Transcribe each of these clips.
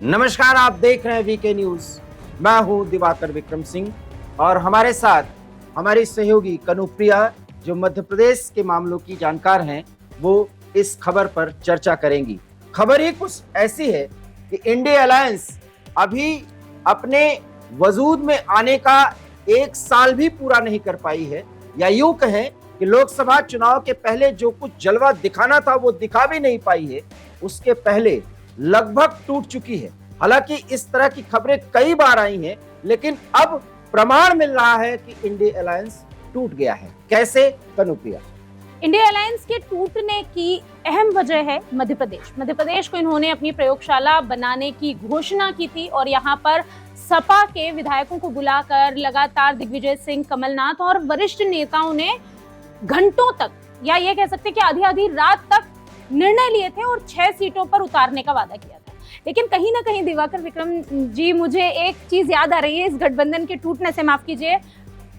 नमस्कार, आप देख रहे हैं वीके न्यूज। मैं हूं दिवाकर विक्रम सिंह और हमारे साथ हमारी सहयोगी कनुप्रिया, जो मध्य प्रदेश के मामलों की जानकार हैं, वो इस खबर पर चर्चा करेंगी। खबर ही कुछ ऐसी है कि इंडिया अलायंस अभी अपने वजूद में आने का 1 साल भी पूरा नहीं कर पाई है, या यूं कहें कि लोकसभा चुनाव के पहले जो कुछ जलवा दिखाना था वो दिखा भी नहीं पाई है, उसके पहले लगभग टूट चुकी है। हालांकि इस तरह की खबरें कई बार आई हैं, लेकिन अब प्रमाण मिल रहा है कि इंडिया अलायंस टूट गया है। कैसे, कनुप्रिया? इंडिया अलायंस के टूटने की अहम वजह है मध्य प्रदेश। मध्य प्रदेश को इन्होंने अपनी प्रयोगशाला बनाने की घोषणा की थी और यहाँ पर सपा के विधायकों को बुलाकर लगातार दिग्विजय सिंह, कमलनाथ और वरिष्ठ नेताओं ने घंटों तक, या ये कह सकते कि आधी आधी रात तक निर्णय लिए थे और 6 सीटों पर उतारने का वादा किया था। लेकिन कहीं ना कहीं दिवाकर विक्रम जी, मुझे एक चीज याद आ रही है इस गठबंधन के टूटने से, माफ कीजिए,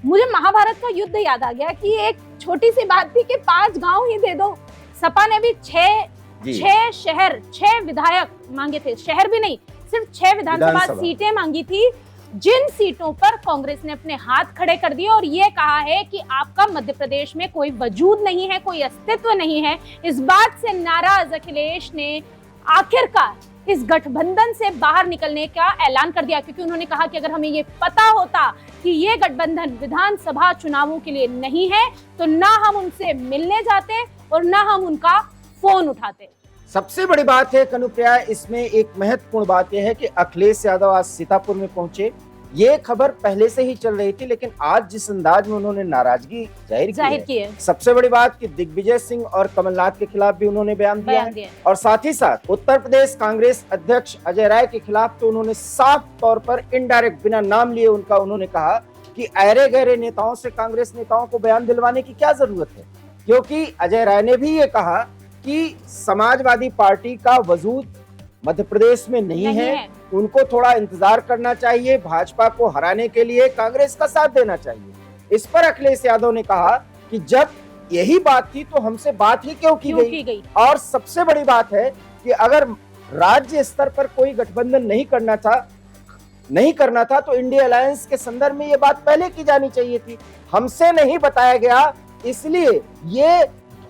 मुझे महाभारत का युद्ध याद आ गया कि एक छोटी सी बात थी कि 5 गांव ही दे दो। सपा ने भी 6 शहर, 6 विधायक मांगे थे, शहर भी नहीं, सिर्फ 6 विधानसभा सीटें मांगी थी, जिन सीटों पर कांग्रेस ने अपने हाथ खड़े कर दिए और ये कहा है कि आपका मध्य प्रदेश में कोई वजूद नहीं है, कोई अस्तित्व नहीं है। इस बात से नाराज अखिलेश ने आखिरकार इस गठबंधन से बाहर निकलने का ऐलान कर दिया, क्योंकि उन्होंने कहा कि अगर हमें ये पता होता कि ये गठबंधन विधानसभा चुनावों के लिए नहीं है तो ना हम उनसे मिलने जाते और ना हम उनका फोन उठाते। सबसे बड़ी बात है कनुप्रिया, इसमें एक महत्वपूर्ण बात यह है कि अखिलेश यादव आज सीतापुर में पहुंचे। ये खबर पहले से ही चल रही थी, लेकिन आज जिस अंदाज में उन्होंने नाराजगी जाहिर की है। सबसे बड़ी बात कि दिग्विजय सिंह और कमलनाथ के खिलाफ भी उन्होंने बयान दिया है। और साथ ही साथ उत्तर प्रदेश कांग्रेस अध्यक्ष अजय राय के खिलाफ तो उन्होंने साफ तौर पर इनडायरेक्ट, बिना नाम लिए उनका, उन्होंने कहा कि अरे गहरे नेताओं से कांग्रेस नेताओं को बयान दिलवाने की क्या जरूरत है, क्योंकि अजय राय ने भी ये कहा कि समाजवादी पार्टी का वजूद मध्य प्रदेश में नहीं है, उनको थोड़ा इंतजार करना चाहिए, भाजपा को हराने के लिए कांग्रेस का साथ देना चाहिए। इस पर अखिलेश यादव ने कहा कि जब यही बात थी तो हमसे बात ही क्यों की गई? और सबसे बड़ी बात है कि अगर राज्य स्तर पर कोई गठबंधन नहीं करना था तो इंडिया अलायंस के संदर्भ में ये बात पहले की जानी चाहिए थी। हमसे नहीं बताया गया, इसलिए ये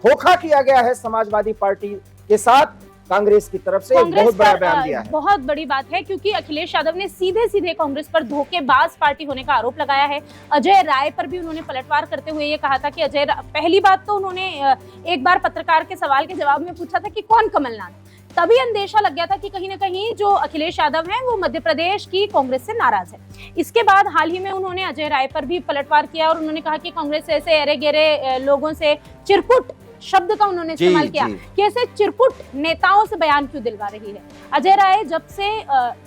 धोखा किया गया है समाजवादी पार्टी के साथ। कांग्रेस की तरफ से एक बहुत बड़ा बयान दिया है। बहुत बड़ी बात है, क्योंकि अखिलेश यादव ने सीधे सीधे कांग्रेस पर धोखेबाज पार्टी होने का आरोप लगाया है। अजय राय पर भी उन्होंने पलटवार करते हुए ये कहा था कि पहली बात तो उन्होंने एक बार पत्रकार के सवाल के जवाब में पूछा था कि कौन कमलनाथ, तभी अंदेशा लग गया था कि कहीं ना कहीं जो अखिलेश यादव हैं वो मध्य प्रदेश की कांग्रेस से नाराज है। इसके बाद हाल ही में उन्होंने अजय राय पर भी पलटवार किया और उन्होंने कहा कि कांग्रेस ऐसे अरे गेरे लोगों से, चिरकुट शब्द का उन्होंने इस्तेमाल किया कि ऐसे चिरकुट नेताओं से बयान क्यों दिलवा रही है। अजय राय जब से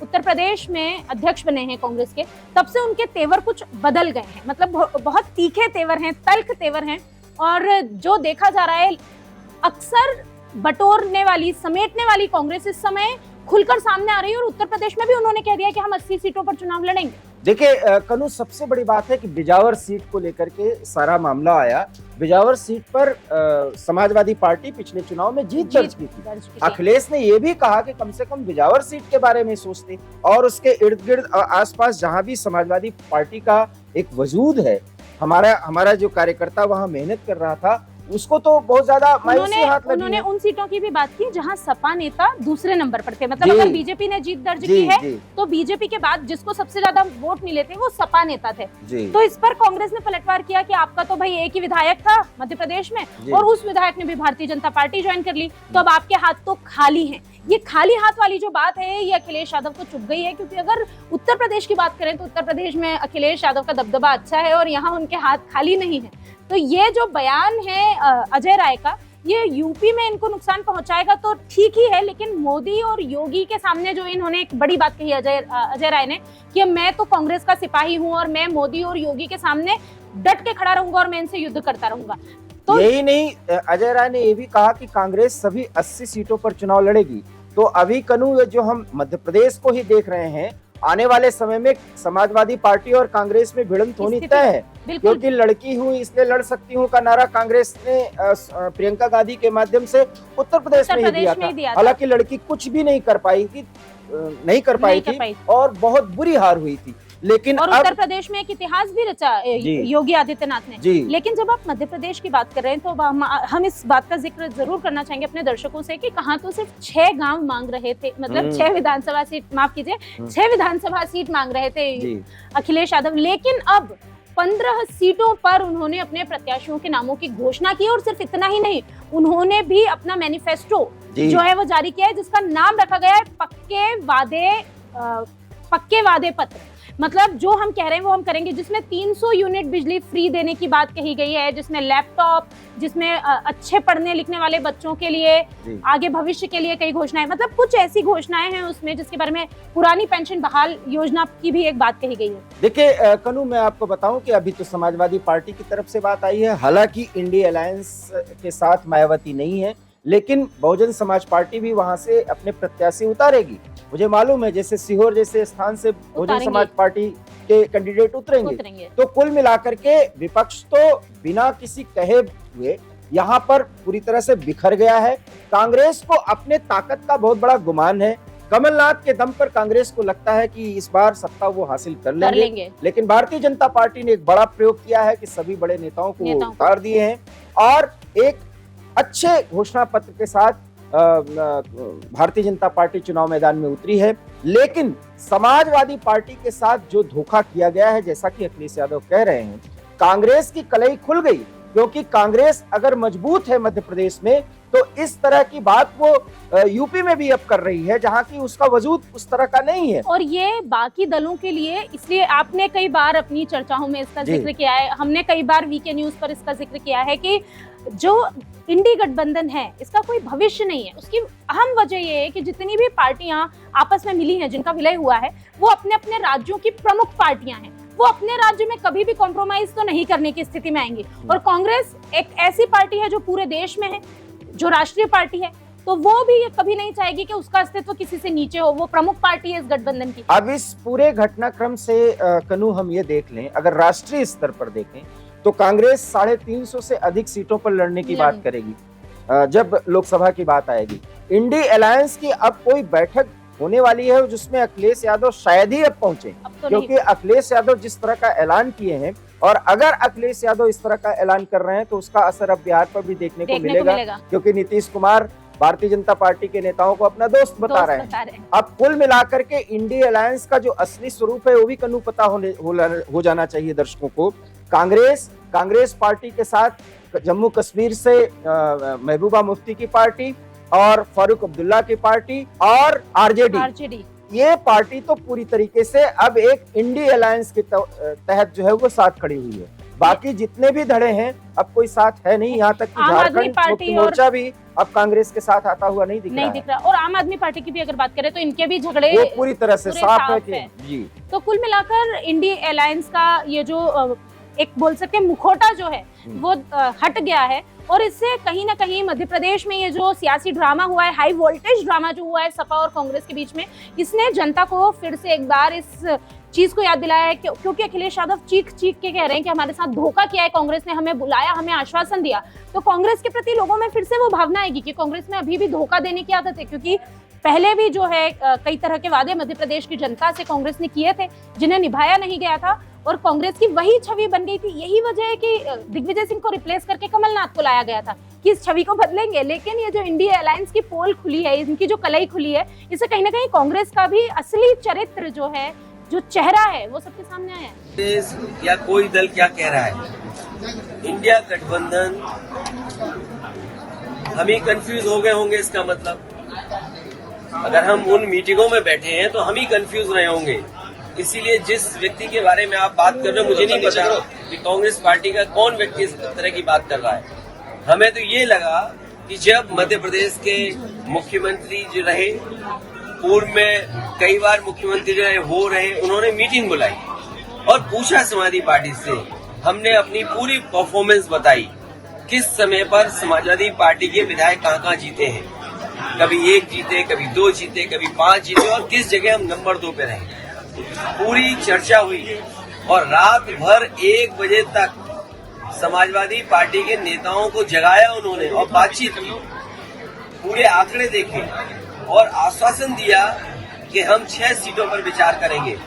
उत्तर प्रदेश में अध्यक्ष बने हैं कांग्रेस के, तब से उनके तेवर कुछ बदल गए हैं, मतलब बहुत तीखे तेवर हैं, तल्ख तेवर हैं, और जो देखा जा रहा है अक्सर बटोरने वाली, समेटने वाली कांग्रेस इस समय खुलकर सामने आ रही है और उत्तर प्रदेश में भी उन्होंने कह दिया कि हम 80 सीटों पर चुनाव लड़ेंगे। देखिए कनु, सबसे बड़ी बात है कि बिजावर सीट को लेकर के सारा मामला आया। बिजावर सीट पर समाजवादी पार्टी पिछले चुनाव में जीत दर्ज की थी। अखिलेश ने यह भी कहा कि कम से कम बिजावर सीट के बारे में सोचते, और उसके इर्द गिर्द आसपास जहां भी समाजवादी पार्टी का एक वजूद है, हमारा जो कार्यकर्ता वहां मेहनत कर रहा था, उसको तो बहुत ज्यादा मायूसी हाथ लगी। उन्होंने उन सीटों की भी बात की जहां सपा नेता दूसरे नंबर पर थे, मतलब अगर बीजेपी ने जीत दर्ज की है तो बीजेपी के बाद जिसको सबसे ज्यादा वोट मिले थे वो सपा नेता थे। तो इस पर कांग्रेस ने पलटवार किया कि आपका तो भाई एक ही विधायक था मध्य प्रदेश में और उस विधायक ने भी भारतीय जनता पार्टी ज्वाइन कर ली, तो अब आपके हाथ तो खाली हैं। ये खाली हाथ वाली जो बात है ये अखिलेश यादव को चुभ गई है, क्योंकि अगर उत्तर प्रदेश की बात करें तो उत्तर प्रदेश में अखिलेश यादव का दबदबा अच्छा है और यहाँ उनके हाथ खाली नहीं है। तो ये जो बयान है अजय राय का, ये यूपी में इनको नुकसान पहुंचाएगा तो ठीक ही है, लेकिन मोदी और योगी के सामने जो इन्होंने एक बड़ी बात कही अजय राय ने कि मैं तो कांग्रेस का सिपाही हूं और मैं मोदी और योगी के सामने डट के खड़ा रहूंगा और मैं इनसे युद्ध करता रहूंगा। तो यही नहीं, अजय राय ने ये भी कहा कि कांग्रेस सभी 80 सीटों पर चुनाव लड़ेगी। तो अभी कनु, जो हम मध्य प्रदेश को ही देख रहे हैं आने वाले समय में समाजवादी पार्टी और कांग्रेस में भिड़ंत होनी स्थिति- तय है, बिल्कुल क्योंकि लड़की हूँ इसलिए लड़ सकती हूँ का नारा कांग्रेस ने प्रियंका गांधी के माध्यम से उत्तर प्रदेश में ही दिया था। हालांकि लड़की कुछ भी नहीं कर पाई थी, नहीं कर पाई थी और बहुत बुरी हार हुई थी। लेकिन और उत्तर प्रदेश में एक इतिहास भी रचा योगी आदित्यनाथ ने। लेकिन जब आप मध्य प्रदेश की बात कर रहे हैं तो हम इस बात का जिक्र जरूर करना चाहेंगे अपने दर्शकों से कि कहाँ तो सिर्फ 6 गांव मांग रहे थे, मतलब 6 विधानसभा सीट, माफ कीजिए 6 विधानसभा सीट मांग रहे थे अखिलेश यादव, लेकिन अब 15 सीटों पर उन्होंने अपने प्रत्याशियों के नामों की घोषणा की। और सिर्फ इतना ही नहीं, उन्होंने भी अपना मैनिफेस्टो जो है वो जारी किया है, जिसका नाम रखा गया है पक्के वादे पत्र। मतलब जो हम कह रहे हैं वो हम करेंगे, जिसमें 300 यूनिट बिजली फ्री देने की बात कही गई है, जिसमें लैपटॉप, जिसमें अच्छे पढ़ने लिखने वाले बच्चों के लिए आगे भविष्य के लिए कई घोषणाएं, मतलब कुछ ऐसी घोषणाएं हैं उसमें जिसके बारे में पुरानी पेंशन बहाल योजना की भी एक बात कही गई है। देखिए कनू, मैं आपको बताऊं कि अभी तो समाजवादी पार्टी की तरफ से बात आई है, हालांकि इंडिया अलायंस के साथ मायावती नहीं है, लेकिन बहुजन समाज पार्टी भी वहां से अपने प्रत्याशी उतारेगी। मुझे मालूम है जैसे सीहोर जैसे स्थान से बहुजन समाज पार्टी के कैंडिडेट उतरेंगे। तो कुल मिलाकर के विपक्ष तो बिना किसी कहे हुए यहाँ पर पूरी तरह से बिखर गया है। कांग्रेस को अपने ताकत का बहुत बड़ा गुमान है। कमलनाथ के दम पर कांग्रेस को लगता है कि इस बार सत्ता वो हासिल कर लेंगे। लेकिन भारतीय जनता पार्टी ने एक बड़ा प्रयोग किया है कि सभी बड़े नेताओं को उतार दिए हैं और एक अच्छे घोषणा पत्र के साथ भारतीय जनता पार्टी चुनाव मैदान में उतरी है। लेकिन समाजवादी पार्टी के साथ जो धोखा किया गया है, जैसा कि अखिलेश यादव कह रहे हैं, कांग्रेस की कलई खुल गई, क्योंकि कांग्रेस अगर मजबूत है मध्य प्रदेश में तो इस तरह की बात वो यूपी में भी अब कर रही है, जहां की उसका वजूद उस तरह का नहीं है। और ये बाकी दलों के लिए, इसलिए आपने कई बार अपनी चर्चाओं में इसका जिक्र किया है, हमने कई बार वीके न्यूज पर इसका जिक्र किया है कि जो इंडी गठबंधन है इसका कोई भविष्य नहीं है। उसकी अहम वजह ये है कि जितनी भी पार्टियां आपस में मिली हैं, जिनका विलय हुआ है, वो अपने अपने राज्यों की प्रमुख पार्टियां हैं। वो अपने राज्य में कभी भी कॉम्प्रोमाइज तो नहीं करने की स्थिति में आएंगी। और कांग्रेस एक ऐसी पार्टी है जो पूरे देश में है, जो राष्ट्रीय पार्टी है, तो वो भी ये कभी नहीं चाहेगी कि उसका अस्तित्व किसी से नीचे हो। वो प्रमुख पार्टी है इस गठबंधन की। अब इस पूरे घटनाक्रम से कनू हम ये देख लें, अगर राष्ट्रीय स्तर पर देखें तो कांग्रेस 350 से अधिक सीटों पर लड़ने की बात करेगी जब लोकसभा की बात आएगी। इंडी अलायंस की अब कोई बैठक होने वाली है जिसमें अखिलेश यादव शायद ही अब पहुंचे, क्योंकि अखिलेश यादव जिस तरह का ऐलान किए हैं, और अगर अखिलेश यादव इस तरह का ऐलान कर रहे हैं तो उसका असर अब बिहार पर भी देखने को मिलेगा, क्योंकि नीतीश कुमार भारतीय जनता पार्टी के नेताओं को अपना दोस्त बता रहे हैं। अब कुल मिलाकर के इंडी अलायंस का जो असली स्वरूप है वो भी कनू पता हो जाना चाहिए दर्शकों को। कांग्रेस पार्टी के साथ जम्मू कश्मीर से महबूबा मुफ्ती की पार्टी और फारूक अब्दुल्ला की पार्टी और आरजेडी, ये पार्टी तो पूरी तरीके से अब एक इंडी अलायंस के तहत जो है वो साथ खड़ी हुई है। बाकी जितने भी धड़े हैं अब कोई साथ है नहीं, यहाँ तक कि झारखंड मुक्ति मोर्चा भी अब कांग्रेस के साथ आता हुआ नहीं दिख रहा। और आम आदमी पार्टी की भी अगर बात करें तो इनके भी झगड़े वो पूरी तरह से साफ है जी। तो कुल मिलाकर इंडी अलायंस का ये जो एक बोल सकते हैं मुखौटा जो है वो हट गया है। और इससे कहीं ना कहीं मध्य प्रदेश में ये जो सियासी ड्रामा हुआ है, हाई वोल्टेज ड्रामा जो हुआ है सपा और कांग्रेस के बीच में, इसने जनता को फिर से एक बार इस चीज को याद दिलाया है, क्योंकि अखिलेश यादव चीख के कह रहे हैं कि हमारे साथ धोखा किया है कांग्रेस ने, हमें बुलाया, हमें आश्वासन दिया। तो कांग्रेस के प्रति लोगों में फिर से वो भावना आएगी कि कांग्रेस में अभी भी धोखा देने की आदत है, क्योंकि पहले भी जो है कई तरह के वादे मध्य प्रदेश की जनता से कांग्रेस ने किए थे जिन्हें निभाया नहीं गया था, और कांग्रेस की वही छवि बन गई थी। यही वजह है कि दिग्विजय सिंह को रिप्लेस करके कमलनाथ को लाया गया था कि इस छवि को बदलेंगे। लेकिन ये जो इंडिया अलायंस की पोल खुली है, इनकी जो कलई खुली है, इससे कहीं ना कहीं कांग्रेस का भी असली चरित्र जो है, जो चेहरा है, वो सबके सामने आया है। देश या कोई दल क्या कह रहा है, इंडिया गठबंधन, हम ही कंफ्यूज हो गए होंगे। इसका मतलब अगर हम उन मीटिंगों में बैठे हैं तो हम ही कंफ्यूज रहे होंगे। इसीलिए जिस व्यक्ति के बारे में आप बात कर रहे हो, मुझे नहीं पता कि कांग्रेस पार्टी का कौन व्यक्ति इस तरह की बात कर रहा है। हमें तो ये लगा कि जब मध्य प्रदेश के मुख्यमंत्री जो रहे, पूर्व में कई बार मुख्यमंत्री जो हो रहे, उन्होंने मीटिंग बुलाई और पूछा समाजवादी पार्टी से, हमने अपनी पूरी परफॉर्मेंस बताई, किस समय पर समाजवादी पार्टी के विधायक कहाँ जीते हैं, कभी 1 जीते, कभी 2 जीते, कभी 5 जीते, और किस जगह हम नंबर 2 पे रहे। पूरी चर्चा हुई और रात भर 1 बजे तक समाजवादी पार्टी के नेताओं को जगाया उन्होंने और बातचीत की, पूरे आंकड़े देखे और आश्वासन दिया कि हम 6 सीटों पर विचार करेंगे।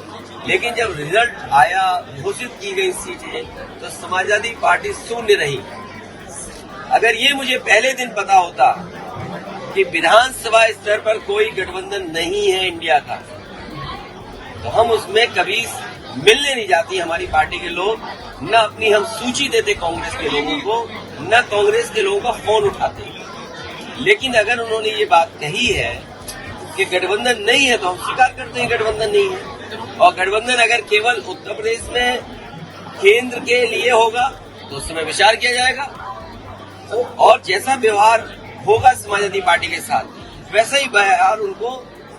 लेकिन जब रिजल्ट आया, घोषित की गई सीटें, तो समाजवादी पार्टी शून्य रही। अगर ये मुझे पहले दिन पता होता कि विधानसभा स्तर पर कोई गठबंधन नहीं है इंडिया का, तो हम उसमें कभी मिलने नहीं जाती हमारी पार्टी के लोग, न अपनी हम सूची देते कांग्रेस के लोगों को, न कांग्रेस के लोगों का फोन उठाते। लेकिन अगर उन्होंने ये बात कही है कि गठबंधन नहीं है, तो हम स्वीकार करते हैं गठबंधन नहीं है। और गठबंधन अगर केवल उत्तर प्रदेश में केंद्र के लिए होगा तो उस समय विचार किया जाएगा, और जैसा व्यवहार होगा समाजवादी पार्टी के साथ वैसा ही व्यवहार उनको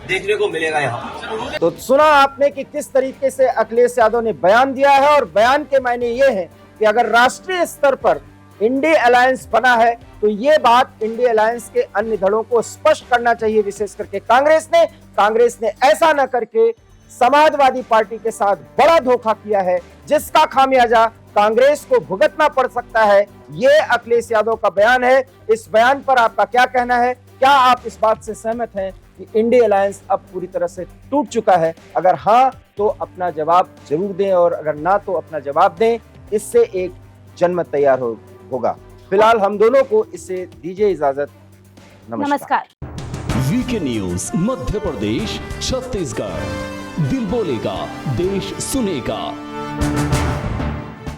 देखने को मिलेगा यहाँ। तो सुना आपने कि किस तरीके से अखिलेश यादव ने बयान दिया है, और बयान के मायने ये है कि अगर राष्ट्रीय स्तर पर इंडिया अलायंस बना है तो ये बात इंडिया अलायंस के अन्य दलों को स्पष्ट करना चाहिए, विशेष करके कांग्रेस ने ऐसा न करके समाजवादी पार्टी के साथ बड़ा धोखा किया है, जिसका खामियाजा कांग्रेस को भुगतना पड़ सकता है। ये अखिलेश यादव का बयान है। इस बयान पर आपका क्या कहना है? क्या आप इस बात से सहमत हैं कि इंडिया अलायंस अब पूरी तरह से टूट चुका है? अगर हाँ तो अपना जवाब जरूर दें, और अगर ना तो अपना जवाब दें। इससे एक जनमत तैयार होगा। फिलहाल हम दोनों को इससे दीजिए इजाजत। नमस्कार। वीके न्यूज मध्य प्रदेश छत्तीसगढ़, दिल बोलेगा देश सुनेगा।